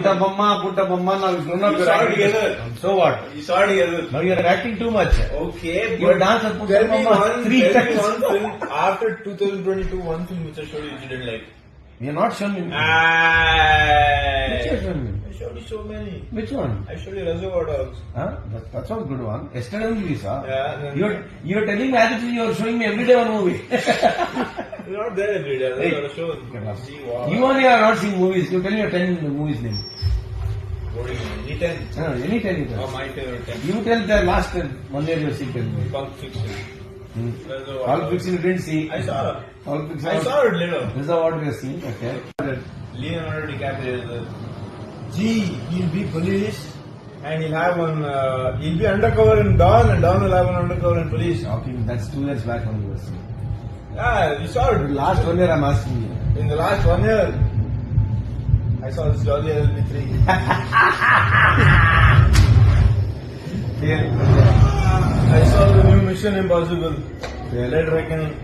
Puttabomma, now you grown up. You saw it together. So what? You saw it together. Now you are acting too much. Okay, You but dance with tell me Puttabomma three one times. film after 2022, one film which I showed you which you didn't like. You are not showing me. Which you I showing me? showed you so many. Which one? I showed you Reservoir Dogs. Huh? That's a good one. Yesterday only we saw. Yeah, then- You're telling me as if you are showing me every day one movie. You're not there every day. Hey. That's what I showed. See, wow. You only are not seeing movies. You tell me your 10 movies name. What do you mean? Any 10? Any 10 you tell. Oh, my favorite 10. You tell the last 1 year you have seen 10 movies. Pulp Fiction. Reservoir Pulp Dogs. Fiction you didn't see. I saw it. Pulp Fiction. I saw it later. This is what we have seen. Okay. Leonardo DiCaprio is the he'll be police and he'll have one, he'll be undercover in Dawn and Dawn will have an undercover in police. Talking, that's 2 years back only we have seen. Yeah, we saw The it. last 1 year I'm asking you. In the last 1 year, I saw this Jolly LLB 3. Yeah. I saw the new Mission Impossible. Yeah. Dead Reckoning.